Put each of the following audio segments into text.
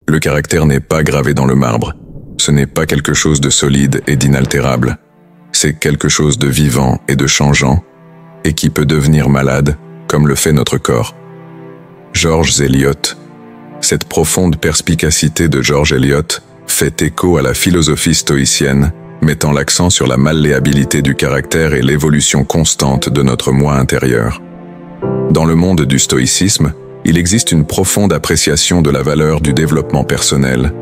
Le caractère n'est pas gravé dans le marbre. Ce n'est pas quelque chose de solide et d'inaltérable. C'est quelque chose de vivant et de changeant, et qui peut devenir malade, comme le fait notre corps. George Eliot. Cette profonde perspicacité de George Eliot fait écho à la philosophie stoïcienne, mettant l'accent sur la malléabilité du caractère et l'évolution constante de notre moi intérieur. Dans le monde du stoïcisme, il existe une profonde appréciation de la valeur du développement personnel,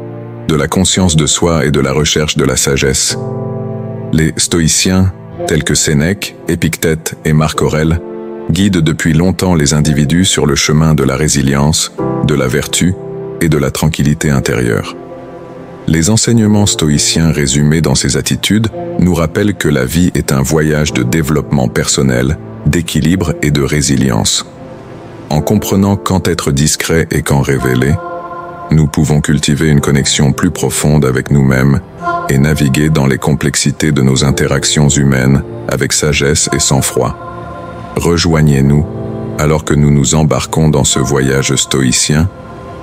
de la conscience de soi et de la recherche de la sagesse. Les stoïciens, tels que Sénèque, Épictète et Marc Aurèle, guident depuis longtemps les individus sur le chemin de la résilience, de la vertu et de la tranquillité intérieure. Les enseignements stoïciens résumés dans ces attitudes nous rappellent que la vie est un voyage de développement personnel, d'équilibre et de résilience. En comprenant quand être discret et quand révéler, nous pouvons cultiver une connexion plus profonde avec nous-mêmes et naviguer dans les complexités de nos interactions humaines avec sagesse et sang-froid. Rejoignez-nous alors que nous nous embarquons dans ce voyage stoïcien,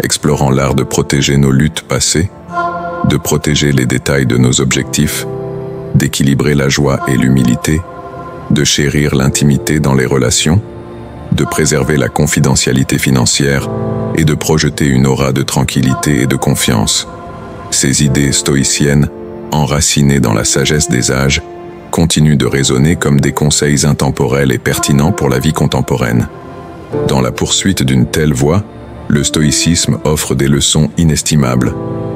explorant l'art de protéger nos luttes passées, de protéger les détails de nos objectifs, d'équilibrer la joie et l'humilité, de chérir l'intimité dans les relations, de préserver la confidentialité financière et de projeter une aura de tranquillité et de confiance. Ces idées stoïciennes, enracinées dans la sagesse des âges, continuent de résonner comme des conseils intemporels et pertinents pour la vie contemporaine. Dans la poursuite d'une telle voie, le stoïcisme offre des leçons inestimables,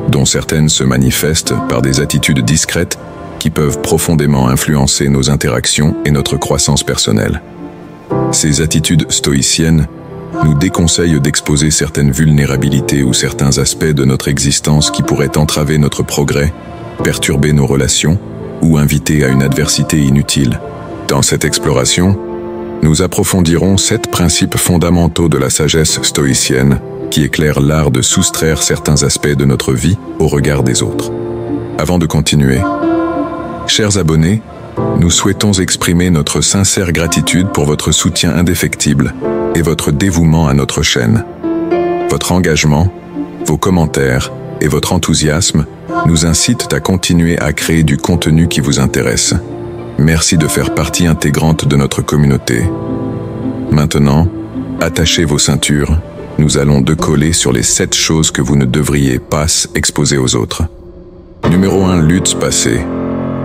dont certaines se manifestent par des attitudes discrètes qui peuvent profondément influencer nos interactions et notre croissance personnelle. Ces attitudes stoïciennes nous déconseillent d'exposer certaines vulnérabilités ou certains aspects de notre existence qui pourraient entraver notre progrès, perturber nos relations ou inviter à une adversité inutile. Dans cette exploration, nous approfondirons 7 principes fondamentaux de la sagesse stoïcienne qui éclairent l'art de soustraire certains aspects de notre vie au regard des autres. Avant de continuer, chers abonnés, nous souhaitons exprimer notre sincère gratitude pour votre soutien indéfectible et votre dévouement à notre chaîne. Votre engagement, vos commentaires et votre enthousiasme nous incitent à continuer à créer du contenu qui vous intéresse. Merci de faire partie intégrante de notre communauté. Maintenant, attachez vos ceintures, nous allons décoller sur les 7 choses que vous ne devriez pas exposer aux autres. Numéro 1. Luttes passées.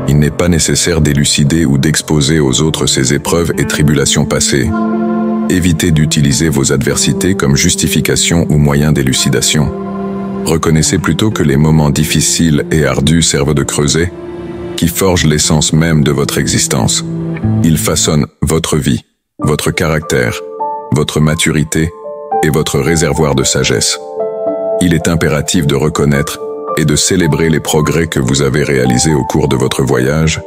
Il n'est pas nécessaire d'élucider ou d'exposer aux autres ces épreuves et tribulations passées. Évitez d'utiliser vos adversités comme justification ou moyen d'élucidation. Reconnaissez plutôt que les moments difficiles et ardus servent de creuset, qui forgent l'essence même de votre existence. Ils façonnent votre vie, votre caractère, votre maturité et votre réservoir de sagesse. Il est impératif de reconnaître et de célébrer les progrès que vous avez réalisés au cours de votre voyage,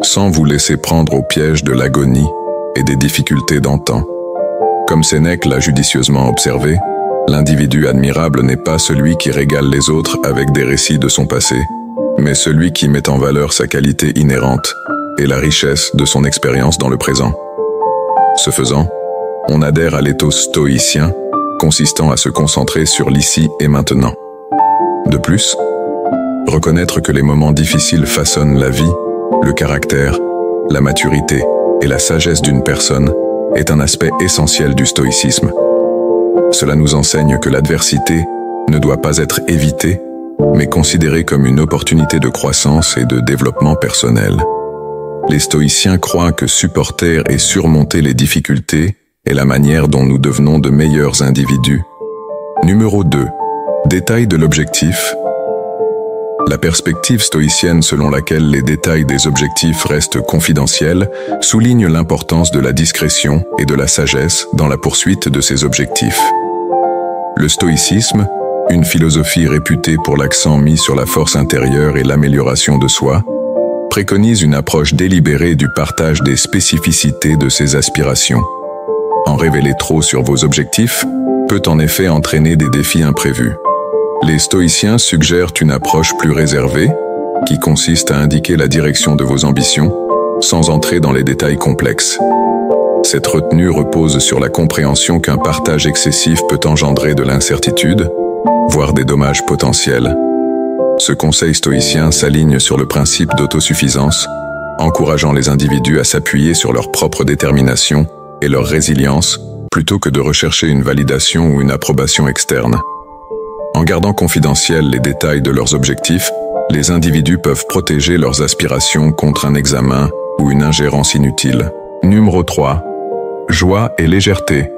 sans vous laisser prendre au piège de l'agonie et des difficultés d'antan. Comme Sénèque l'a judicieusement observé, l'individu admirable n'est pas celui qui régale les autres avec des récits de son passé, mais celui qui met en valeur sa qualité inhérente et la richesse de son expérience dans le présent. Ce faisant, on adhère à l'éthos stoïcien, consistant à se concentrer sur l'ici et maintenant. De plus, reconnaître que les moments difficiles façonnent la vie, le caractère, la maturité et la sagesse d'une personne est un aspect essentiel du stoïcisme. Cela nous enseigne que l'adversité ne doit pas être évitée, mais considérée comme une opportunité de croissance et de développement personnel. Les stoïciens croient que supporter et surmonter les difficultés est la manière dont nous devenons de meilleurs individus. Numéro 2. Détail de l'objectif. La perspective stoïcienne selon laquelle les détails des objectifs restent confidentiels souligne l'importance de la discrétion et de la sagesse dans la poursuite de ces objectifs. Le stoïcisme, une philosophie réputée pour l'accent mis sur la force intérieure et l'amélioration de soi, préconise une approche délibérée du partage des spécificités de ses aspirations. En révéler trop sur vos objectifs peut en effet entraîner des défis imprévus. Les stoïciens suggèrent une approche plus réservée, qui consiste à indiquer la direction de vos ambitions, sans entrer dans les détails complexes. Cette retenue repose sur la compréhension qu'un partage excessif peut engendrer de l'incertitude, voire des dommages potentiels. Ce conseil stoïcien s'aligne sur le principe d'autosuffisance, encourageant les individus à s'appuyer sur leur propre détermination et leur résilience, plutôt que de rechercher une validation ou une approbation externe. En gardant confidentiels les détails de leurs objectifs, les individus peuvent protéger leurs aspirations contre un examen ou une ingérence inutile. Numéro 3. Joie et légèreté.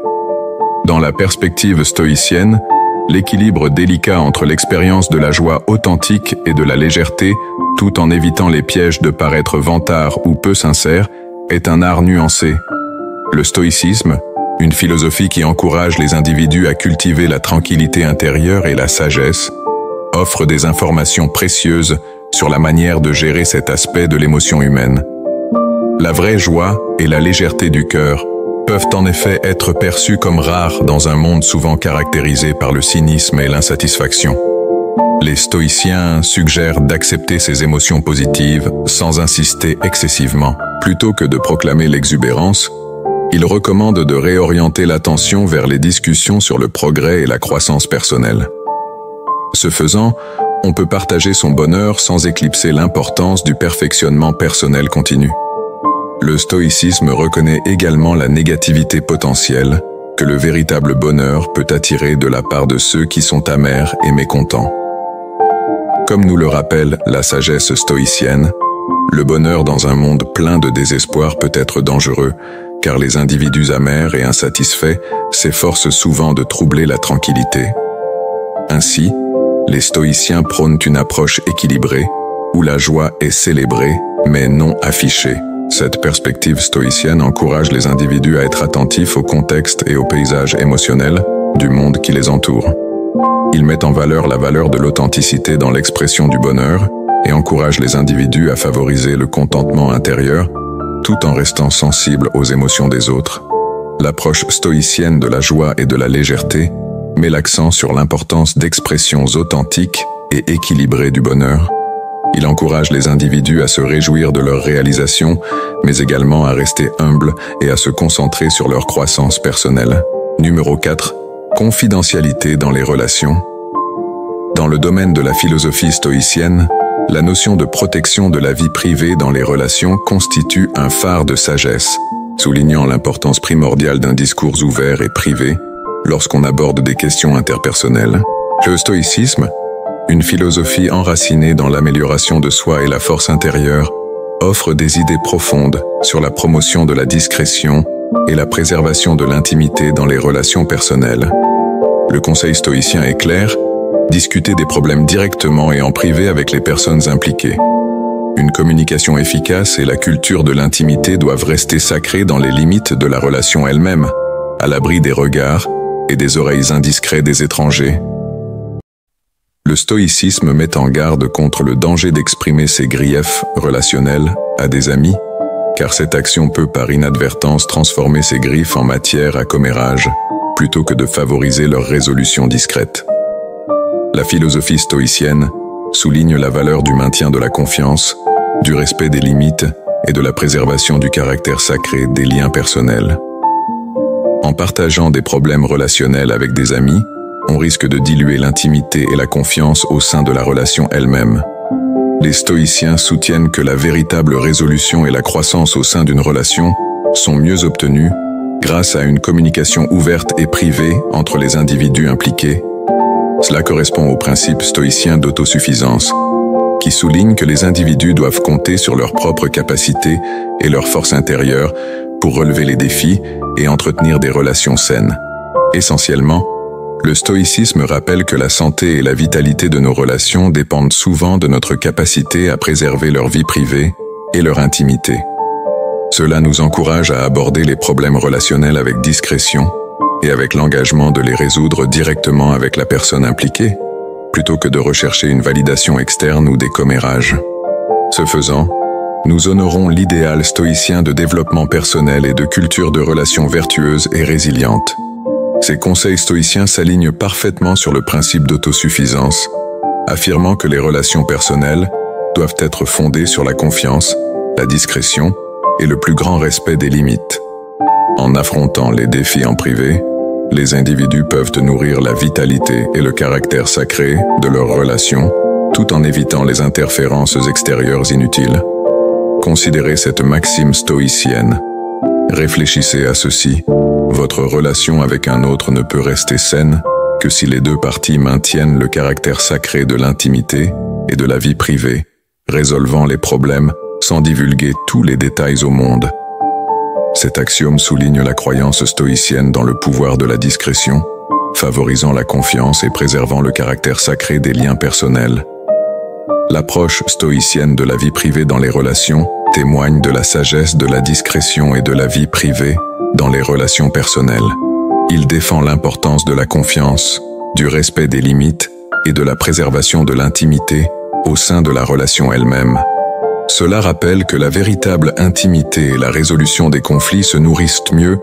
Dans la perspective stoïcienne, l'équilibre délicat entre l'expérience de la joie authentique et de la légèreté, tout en évitant les pièges de paraître vantard ou peu sincère, est un art nuancé. Le stoïcisme, une philosophie qui encourage les individus à cultiver la tranquillité intérieure et la sagesse, offre des informations précieuses sur la manière de gérer cet aspect de l'émotion humaine. La vraie joie et la légèreté du cœur peuvent en effet être perçues comme rares dans un monde souvent caractérisé par le cynisme et l'insatisfaction. Les stoïciens suggèrent d'accepter ces émotions positives sans insister excessivement. Plutôt que de proclamer l'exubérance, ils recommandent de réorienter l'attention vers les discussions sur le progrès et la croissance personnelle. Ce faisant, on peut partager son bonheur sans éclipser l'importance du perfectionnement personnel continu. Le stoïcisme reconnaît également la négativité potentielle que le véritable bonheur peut attirer de la part de ceux qui sont amers et mécontents. Comme nous le rappelle la sagesse stoïcienne, le bonheur dans un monde plein de désespoir peut être dangereux, car les individus amers et insatisfaits s'efforcent souvent de troubler la tranquillité. Ainsi, les stoïciens prônent une approche équilibrée, où la joie est célébrée, mais non affichée. Cette perspective stoïcienne encourage les individus à être attentifs au contexte et au paysage émotionnel du monde qui les entoure. Il met en valeur la valeur de l'authenticité dans l'expression du bonheur et encourage les individus à favoriser le contentement intérieur, tout en restant sensibles aux émotions des autres. L'approche stoïcienne de la joie et de la légèreté met l'accent sur l'importance d'expressions authentiques et équilibrées du bonheur. Il encourage les individus à se réjouir de leurs réalisations, mais également à rester humbles et à se concentrer sur leur croissance personnelle. Numéro 4. Confidentialité dans les relations. Dans le domaine de la philosophie stoïcienne, la notion de protection de la vie privée dans les relations constitue un phare de sagesse, soulignant l'importance primordiale d'un discours ouvert et privé lorsqu'on aborde des questions interpersonnelles. Le stoïcisme, une philosophie enracinée dans l'amélioration de soi et la force intérieure, offre des idées profondes sur la promotion de la discrétion et la préservation de l'intimité dans les relations personnelles. Le conseil stoïcien est clair: discuter des problèmes directement et en privé avec les personnes impliquées. Une communication efficace et la culture de l'intimité doivent rester sacrées dans les limites de la relation elle-même, à l'abri des regards et des oreilles indiscrets des étrangers. Le stoïcisme met en garde contre le danger d'exprimer ses griefs relationnels à des amis, car cette action peut par inadvertance transformer ces griefs en matière à commérage, plutôt que de favoriser leur résolution discrète. La philosophie stoïcienne souligne la valeur du maintien de la confiance, du respect des limites et de la préservation du caractère sacré des liens personnels. En partageant des problèmes relationnels avec des amis, on risque de diluer l'intimité et la confiance au sein de la relation elle-même. Les stoïciens soutiennent que la véritable résolution et la croissance au sein d'une relation sont mieux obtenues grâce à une communication ouverte et privée entre les individus impliqués. Cela correspond au principe stoïcien d'autosuffisance, qui souligne que les individus doivent compter sur leurs propres capacités et leur force intérieure pour relever les défis et entretenir des relations saines. Essentiellement, le stoïcisme rappelle que la santé et la vitalité de nos relations dépendent souvent de notre capacité à préserver leur vie privée et leur intimité. Cela nous encourage à aborder les problèmes relationnels avec discrétion et avec l'engagement de les résoudre directement avec la personne impliquée, plutôt que de rechercher une validation externe ou des commérages. Ce faisant, nous honorons l'idéal stoïcien de développement personnel et de culture de relations vertueuses et résilientes. Ces conseils stoïciens s'alignent parfaitement sur le principe d'autosuffisance, affirmant que les relations personnelles doivent être fondées sur la confiance, la discrétion et le plus grand respect des limites. En affrontant les défis en privé, les individus peuvent nourrir la vitalité et le caractère sacré de leurs relations, tout en évitant les interférences extérieures inutiles. Considérez cette maxime stoïcienne. Réfléchissez à ceci. Votre relation avec un autre ne peut rester saine que si les deux parties maintiennent le caractère sacré de l'intimité et de la vie privée, résolvant les problèmes sans divulguer tous les détails au monde. Cet axiome souligne la croyance stoïcienne dans le pouvoir de la discrétion, favorisant la confiance et préservant le caractère sacré des liens personnels. L'approche stoïcienne de la vie privée dans les relations témoigne de la sagesse de la discrétion et de la vie privée dans les relations personnelles. Il défend l'importance de la confiance, du respect des limites et de la préservation de l'intimité au sein de la relation elle-même. Cela rappelle que la véritable intimité et la résolution des conflits se nourrissent mieux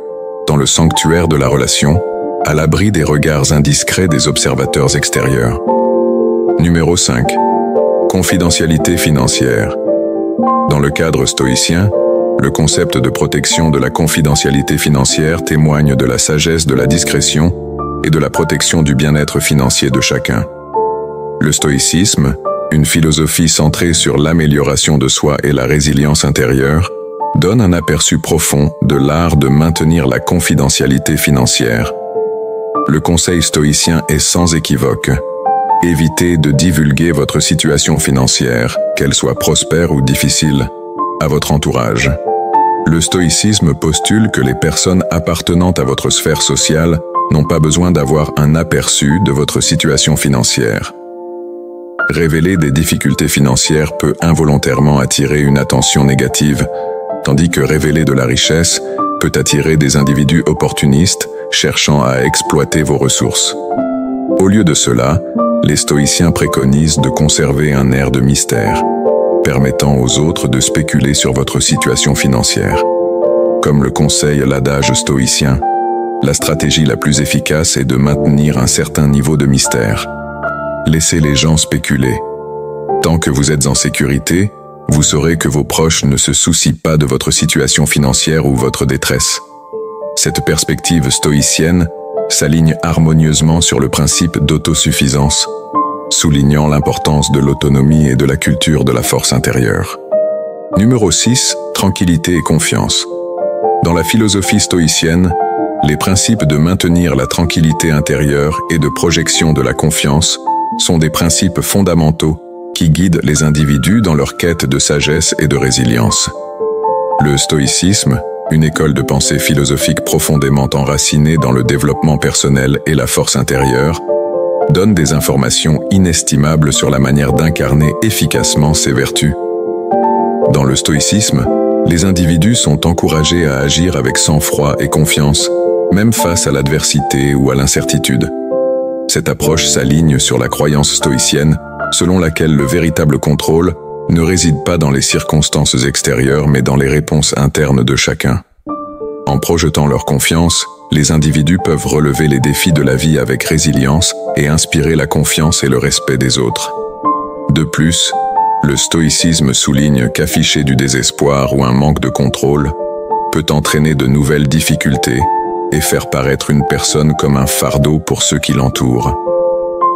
dans le sanctuaire de la relation, à l'abri des regards indiscrets des observateurs extérieurs. Numéro 5. Confidentialité financière. Dans le cadre stoïcien, le concept de protection de la confidentialité financière témoigne de la sagesse de la discrétion et de la protection du bien-être financier de chacun. Le stoïcisme, une philosophie centrée sur l'amélioration de soi et la résilience intérieure, donne un aperçu profond de l'art de maintenir la confidentialité financière. Le conseil stoïcien est sans équivoque. Évitez de divulguer votre situation financière, qu'elle soit prospère ou difficile, à votre entourage. Le stoïcisme postule que les personnes appartenant à votre sphère sociale n'ont pas besoin d'avoir un aperçu de votre situation financière. Révéler des difficultés financières peut involontairement attirer une attention négative, tandis que révéler de la richesse peut attirer des individus opportunistes cherchant à exploiter vos ressources. Au lieu de cela, les stoïciens préconisent de conserver un air de mystère, permettant aux autres de spéculer sur votre situation financière. Comme le conseille l'adage stoïcien, la stratégie la plus efficace est de maintenir un certain niveau de mystère. Laissez les gens spéculer. Tant que vous êtes en sécurité, vous saurez que vos proches ne se soucient pas de votre situation financière ou votre détresse. Cette perspective stoïcienne s'aligne harmonieusement sur le principe d'autosuffisance, soulignant l'importance de l'autonomie et de la culture de la force intérieure. Numéro 6. Tranquillité et confiance. Dans la philosophie stoïcienne, les principes de maintenir la tranquillité intérieure et de projection de la confiance sont des principes fondamentaux qui guident les individus dans leur quête de sagesse et de résilience. Le stoïcisme, une école de pensée philosophique profondément enracinée dans le développement personnel et la force intérieure, donne des informations inestimables sur la manière d'incarner efficacement ces vertus. Dans le stoïcisme, les individus sont encouragés à agir avec sang-froid et confiance, même face à l'adversité ou à l'incertitude. Cette approche s'aligne sur la croyance stoïcienne, selon laquelle le véritable contrôle ne réside pas dans les circonstances extérieures mais dans les réponses internes de chacun. En projetant leur confiance, les individus peuvent relever les défis de la vie avec résilience et inspirer la confiance et le respect des autres. De plus, le stoïcisme souligne qu'afficher du désespoir ou un manque de contrôle peut entraîner de nouvelles difficultés et faire paraître une personne comme un fardeau pour ceux qui l'entourent.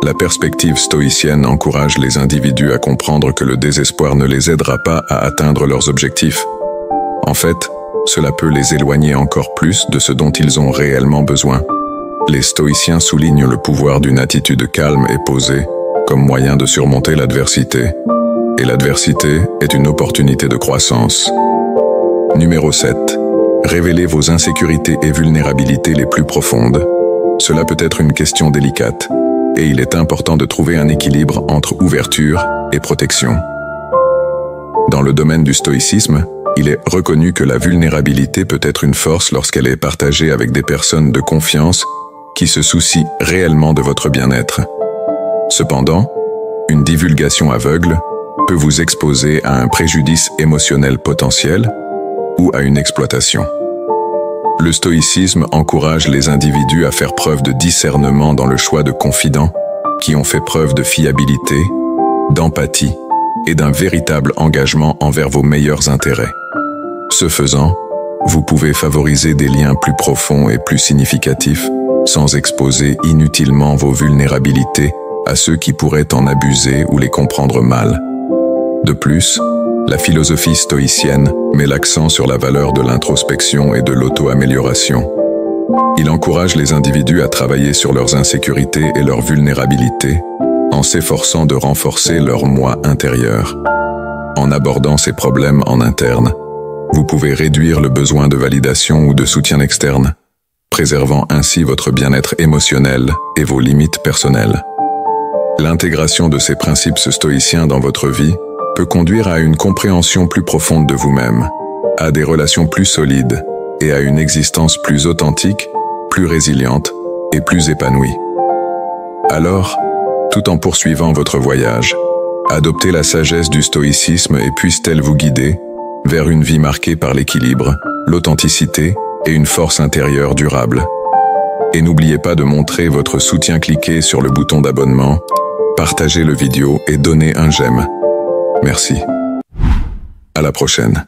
La perspective stoïcienne encourage les individus à comprendre que le désespoir ne les aidera pas à atteindre leurs objectifs. En fait, cela peut les éloigner encore plus de ce dont ils ont réellement besoin. Les stoïciens soulignent le pouvoir d'une attitude calme et posée comme moyen de surmonter l'adversité. Et l'adversité est une opportunité de croissance. Numéro 7. Révélez vos insécurités et vulnérabilités les plus profondes. Cela peut être une question délicate, et il est important de trouver un équilibre entre ouverture et protection. Dans le domaine du stoïcisme, il est reconnu que la vulnérabilité peut être une force lorsqu'elle est partagée avec des personnes de confiance qui se soucient réellement de votre bien-être. Cependant, une divulgation aveugle peut vous exposer à un préjudice émotionnel potentiel ou à une exploitation. Le stoïcisme encourage les individus à faire preuve de discernement dans le choix de confidents qui ont fait preuve de fiabilité, d'empathie et d'un véritable engagement envers vos meilleurs intérêts. Ce faisant, vous pouvez favoriser des liens plus profonds et plus significatifs, sans exposer inutilement vos vulnérabilités à ceux qui pourraient en abuser ou les comprendre mal. De plus, la philosophie stoïcienne met l'accent sur la valeur de l'introspection et de l'auto-amélioration. Il encourage les individus à travailler sur leurs insécurités et leurs vulnérabilités, en s'efforçant de renforcer leur moi intérieur. En abordant ces problèmes en interne, vous pouvez réduire le besoin de validation ou de soutien externe, préservant ainsi votre bien-être émotionnel et vos limites personnelles. L'intégration de ces principes stoïciens dans votre vie peut conduire à une compréhension plus profonde de vous-même, à des relations plus solides et à une existence plus authentique, plus résiliente et plus épanouie. Alors, tout en poursuivant votre voyage, adoptez la sagesse du stoïcisme et puisse-t-elle vous guider vers une vie marquée par l'équilibre, l'authenticité et une force intérieure durable. Et n'oubliez pas de montrer votre soutien, cliquez sur le bouton d'abonnement, partagez le vidéo et donnez un j'aime. Merci. À la prochaine.